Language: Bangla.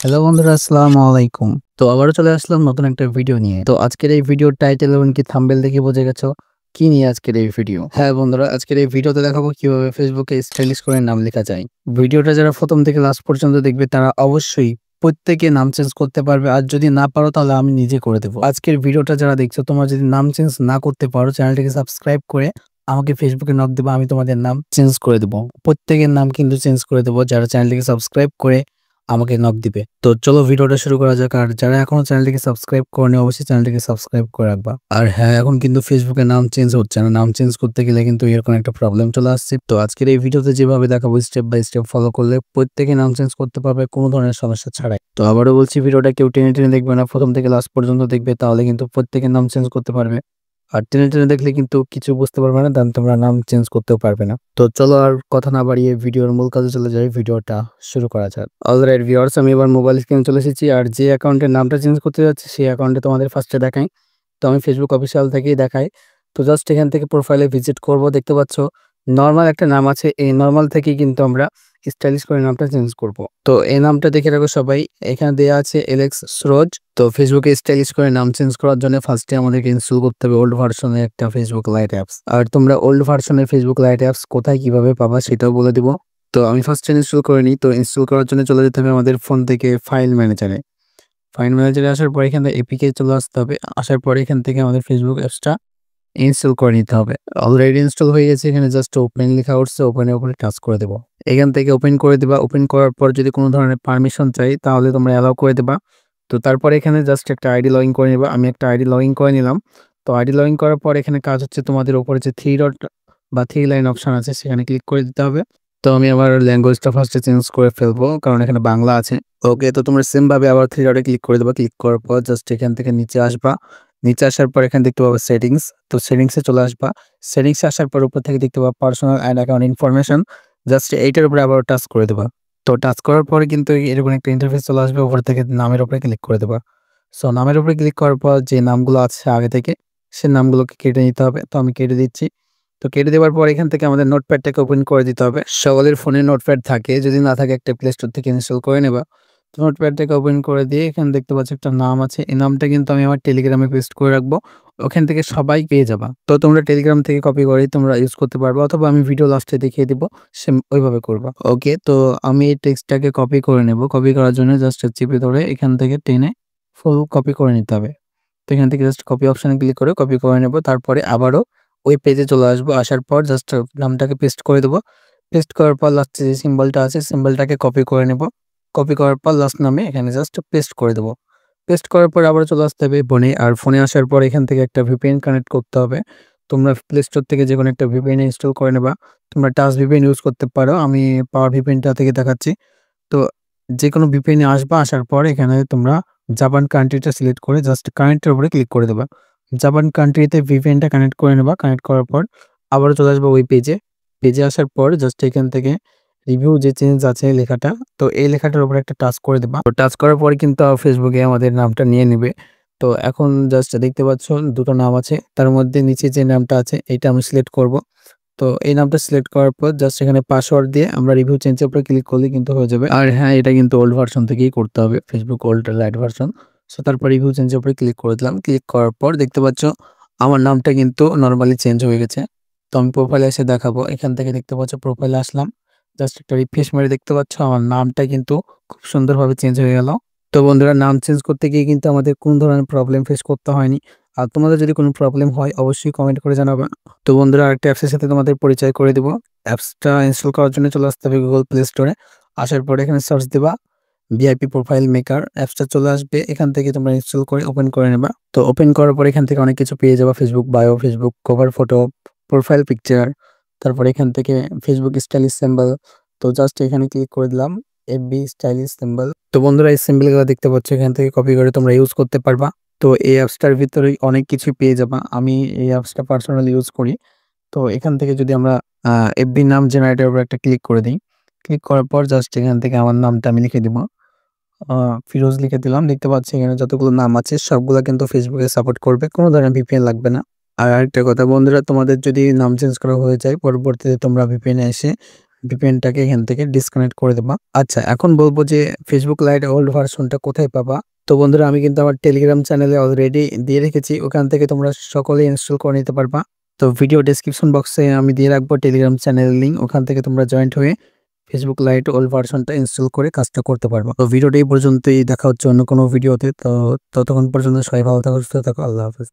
হ্যালো বন্ধুরা, আসসালামু আলাইকুম। তো আবারও চলে আসলাম নতুন একটা ভিডিও নিয়ে। তো আজকের এই ভিডিওর টাইটেল এবং কি থাম্বনেল দেখে বুঝে গেছো কি নিয়ে আজকের এই ভিডিও। হ্যাঁ বন্ধুরা, আজকের এই ভিডিওতে দেখাবো কিভাবে ফেসবুকে স্টাইলিশ করে নাম লেখা যায়। ভিডিওটা যারা প্রথম থেকে লাস্ট পর্যন্ত দেখবে তারা অবশ্যই প্রত্যেকে নাম চেঞ্জ করতে পারবে। আর যদি না পারো তাহলে আমি নিজে করে দেবো। আজকের ভিডিওটা যারা দেখছো তোমরা যদি নাম চেঞ্জ না করতে পারো চ্যানেলটিকে সাবস্ক্রাইব করে আমাকে ফেসবুকে নক দেবো, আমি তোমাদের নাম চেঞ্জ করে দেবো। প্রত্যেকের নাম কিন্তু চেঞ্জ করে দেবো যারা চ্যানেলটিকে সাবস্ক্রাইব করে আমাকে নক দিবে। তো চলো ভিডিওটা শুরু করা যাক। আর যারা এখনো চ্যানেলটিকে সাবস্ক্রাইব করেনি অবশ্যই চ্যানেলটিকে সাবস্ক্রাইব করে রাখবা। আর হ্যাঁ, এখন কিন্তু ফেসবুকে নাম চেঞ্জ হচ্ছে না। নাম চেঞ্জ করতে গেলে কিন্তু এরকম একটা প্রবলেম চলে আসছে। তো আজকের এই ভিডিওতে যেভাবে দেখাবো স্টেপ বাই স্টেপ ফলো করলে প্রত্যেকে নাম চেঞ্জ করতে পারবে কোনো ধরনের সমস্যা ছাড়াই। তো আবারও বলছি, ভিডিওটা কেউ টেনে টেনে দেখবে না, প্রথম থেকে লাস্ট পর্যন্ত দেখবে, তাহলে কিন্তু প্রত্যেকের নাম চেঞ্জ করতে পারবে। আর টেনে টেনে দেখলে কিন্তু কিছু বুঝতে পারবে না, দেন তোমরা নাম চেঞ্জ করতেও পারবে না। তো চলো আর কথা না বাড়িয়ে ভিডিওর মূল কাজে চলে যাই, ভিডিওটা শুরু করা যাক। অলরাইট ভিউয়ার্স, আমি এবার মোবাইল স্ক্রিনে চলে এসেছি। আর যে অ্যাকাউন্টের নামটা চেঞ্জ করতে যাচ্ছি সেই অ্যাকাউন্টে তোমাদের ফার্স্টে দেখাই। তো আমি ফেসবুক অফিসিয়াল থেকেই দেখাই। তো জাস্ট এখান থেকে প্রোফাইলে ভিজিট করব। দেখতে পাচ্ছ নরমাল একটা নাম আছে, এই নরমাল থেকেই কিন্তু আমরা স্টাইলিশ করে নামটা চেঞ্জ করব। তো এই নামটা দেখে রাখো সবাই, এখানে দেওয়া আছে এলেক্স সরোজ। তো ফেসবুকে স্টাইলিশ করে নাম চেঞ্জ করার জন্য ফার্স্টে আমাদেরকে ইনস্টল করতে হবে ওল্ড ভার্সনের একটা ফেসবুক লাইট অ্যাপস। আর তোমরা ওল্ড ভার্সনের ফেসবুক লাইট অ্যাপস কোথায় কিভাবে পাবা সেটাও বলে দিব। তো আমি ফার্স্টে ইনস্টল করে নিই। তো ইনস্টল করার জন্য চলে যেতে হবে আমাদের ফোন থেকে ফাইল ম্যানেজারে। ফাইল ম্যানেজারে আসার পর এখানে এপিকে চলে আসতে হবে। আসার পর এখান থেকে আমাদের ফেসবুক অ্যাপসটা ইনস্টল করে নিতে হবে। অলরেডি ইনস্টল হয়ে গেছে, এখানে জাস্ট ওপেন লেখা উঠছে, ওপেনের উপরে টাচ করে দেবো। এখান থেকে ওপেন করে দিবা। ওপেন করার পর যদি কোনো ধরনের পারমিশন চাই তাহলে তোমরা অ্যালাউ করে দেবা। তো তারপরে এখানে জাস্ট একটা আইডি লগ ইন করে নিবা। আমি একটা আইডি লগ ইন করে নিলাম। তো আইডি লগ ইন করার পর এখানে কাজ হচ্ছে তোমাদের উপরে যে থ্রি ডট বা থ্রি লাইন অপশন আছে সেখানে ক্লিক করে দিতে হবে। তো আমি আমার ল্যাঙ্গুয়েজটা ফার্স্টে চেঞ্জ করে ফেলবো কারণ এখানে বাংলা আছে। ওকে, তো তোমরা সেম ভাবে আবার থ্রি ডটে ক্লিক করে দেবা। ক্লিক করার পর জাস্ট এখান থেকে নিচে আসবা। নিচে আসার পর এখানে দেখতে পাবো সেটিংস। তো সেটিংসে চলে আসবা। সেটিংসে আসার পর উপর থেকে দেখতে পাবো personal and account information. Just এইটার উপরে আবার টাচ করে দেবা। তো টাচ করার পরে কিন্তু এরকম একটা ইন্টারফেস চলে আসবে। উপর থেকে নামের উপরে ক্লিক করে দেবা। সো নামের উপরে ক্লিক করার পর যে নামগুলো আছে আগে থেকে সে নামগুলোকে কেটে নিতে হবে। তো আমি কেটে দিচ্ছি। তো কেটে দেওয়ার পর এখান থেকে আমাদের নোটপ্যাডটাকে ওপেন করে দিতে হবে। সকলের ফোনে নোটপ্যাড থাকে, যদি না থাকে একটা প্লে স্টোর থেকে ইনস্টল করে নেবা। তো নোটপ্যাডটাকে ওপেন করে দিয়ে এখানে দেখতে পাচ্ছি একটা নাম আছে। এই নামটা কিন্তু আমি আমার টেলিগ্রামে পেস্ট করে রাখবো। ওখান থেকে সবাই পেয়ে যাবা। তো তোমরা টেলিগ্রাম থেকে কপি করে তোমরা ইউজ করতে পারবে, অথবা আমি ভিডিও লাস্টে দেখিয়ে দিব, সেম ওইভাবে করবা। ওকে, তো আমি এই টেক্সটটাকে কপি করে নেব। কপি করার জন্য জাস্ট চিপে ধরে এখান থেকে টেনে ফুল কপি করে নিতে হবে। তো এখান থেকে জাস্ট কপি অপশনে ক্লিক করে কপি করে নেব। তারপরে আবারও ওই পেজে চলে আসবো। আসার পর জাস্ট নামটাকে পেস্ট করে দেবো। পেস্ট করার পর লাস্টে যে সিম্বলটা আছে সিম্বলটাকে কপি করে নেব। কপি করার পর লাস্ট নামে এখানে জাস্ট পেস্ট করে দেবো। পেস্ট করার পর আবার চলে আসতে হবে ফোনে। আর ফোনে আসার পর এখান থেকে একটা ভিপিএন কানেক্ট করতে হবে। তোমরা প্লে স্টোর থেকে যেকোনো একটা ভিপিএন ইনস্টল করে নেবা। তোমরা টাচ ভিপিএন ইউজ করতে পারো, আমি পাওয়ার ভিপিএনটা থেকে দেখাচ্ছি। তো যেকোনো ভিপিএনে আসবা। আসার পর এখানে তোমরা জাপান কান্ট্রিটা সিলেক্ট করে জাস্ট কানেক্টের উপরে ক্লিক করে দেবা। জাপান কান্ট্রিতে ভিপিএনটা কানেক্ট করে নেবা। কানেক্ট করার পর আবারও চলে আসবা ওই পেজে। পেজে আসার পর জাস্ট এখান থেকে রিভিউ যে চেঞ্জ আছে লেখাটা, তো এই লেখাটার উপরে একটা টাচ করে দেবা। তো টাচ করার পরে কিন্তু ফেসবুকে আমাদের নামটা নিয়ে নেবে। তো এখন জাস্ট দেখতে পাচ্ছ দুটো নাম আছে, তার মধ্যে নিচে যে নামটা আছে এটা আমি সিলেক্ট করব। তো এই নামটা সিলেক্ট করার পর জাস্ট এখানে পাসওয়ার্ড দিয়ে আমরা রিভিউ চেঞ্জের উপরে ক্লিক করলে কিন্তু হয়ে যাবে। আর হ্যাঁ, এটা কিন্তু ওল্ড ভার্সন থেকেই করতে হবে, Facebook old light version. So তারপর রিভিউ চেঞ্জের উপরে ক্লিক করে দিলাম। ক্লিক করার পর দেখতে পাচ্ছ আমার নামটা কিন্তু নরমালি চেঞ্জ হয়ে গেছে। তো আমি প্রোফাইলে এসে দেখাবো। এখান থেকে দেখতে পাচ্ছ প্রোফাইলে আসলাম। জাস্ট একটা রিফ্রেশ মেরে দেখতে পাচ্ছ আমার নামটা কিন্তু খুব সুন্দরভাবে চেঞ্জ হয়ে গেল। তো বন্ধুরা, নাম চেঞ্জ করতে গিয়ে কিন্তু আমাদের কোন ধরনের প্রবলেম ফেস করতে হয়নি। আর তোমাদের যদি কোনো প্রবলেম হয় অবশ্যই কমেন্ট করে জানাবে। তো বন্ধুরা, আরেকটা অ্যাপসের সাথে তোমাদের পরিচয় করে দিব। অ্যাপসটা ইনস্টল করার জন্য চলে আসতে হবে গুগল প্লে স্টোরে। আসার পরে এখানে সার্চ দিবা ভিআইপি প্রোফাইল মেকার। অ্যাপসটা চলে আসবে। এখান থেকে তোমরা ইনস্টল করে ওপেন করে নেবা। তো ওপেন করার পর এখান থেকে অনেক কিছু পেয়ে যাবা, Facebook bio, Facebook cover photo, profile picture, তারপর এখান থেকে ফেসবুক স্টাইলিশ সিম্বল। তো জাস্ট এখানে ক্লিক করে দিলাম এফবি স্টাইলিশ সিম্বল। তো বন্ধুরা, এই সিম্বলগুলো দেখতে পাচ্ছ এখান থেকে কপি করে তোমরা ইউজ করতে পারবা। তো এই অ্যাপসটার ভিতরে অনেক কিছু পেয়ে যাবা। আমি এই অ্যাপসটা পার্সোনালি ইউজ করি। তো এখান থেকে যদি আমরা এফবি নাম জেনারেটর উপর একটা ক্লিক করে দিই। ক্লিক করার পর জাস্ট এখান থেকে আমার নামটা আমি লিখে দিব। ফিরোজ লিখে দিলাম। দেখতে পাচ্ছি এখানে যতগুলো নাম আছে সবগুলা কিন্তু ফেসবুকে সাপোর্ট করবে, কোনো ধরনের ভিপিএন লাগবে না। আর আরেকটা কথা বন্ধুরা, তোমাদের যদি নাম চেঞ্জ করা হয়ে যায় পরবর্তীতে তোমরা ভিপিএনে এসে ভিপিএনটাকে এখান থেকে ডিসকানেক্ট করে দেবা। আচ্ছা, এখন বলবো যে ফেসবুক লাইট ওল্ড ভার্সনটা কোথায় পাবা। তো বন্ধুরা, আমি কিন্তু আমার টেলিগ্রাম চ্যানেলে অলরেডি দিয়ে রেখেছি, ওখান থেকে তোমরা সকলেই ইনস্টল করে নিতে পারবা। তো ভিডিও ডেসক্রিপশন বক্সে আমি দিয়ে রাখবো টেলিগ্রাম চ্যানেলের লিঙ্ক, ওখান থেকে তোমরা জয়েন্ট হয়ে ফেসবুক লাইট ওল্ড ভার্সনটা ইনস্টল করে কাজটা করতে পারবা। তো ভিডিওটা এই পর্যন্তই, দেখা হচ্ছে অন্য কোনো ভিডিওতে। তো ততক্ষণ পর্যন্ত সবাই ভালো থাকো, সুস্থ থাকো, আল্লাহ হাফেজ।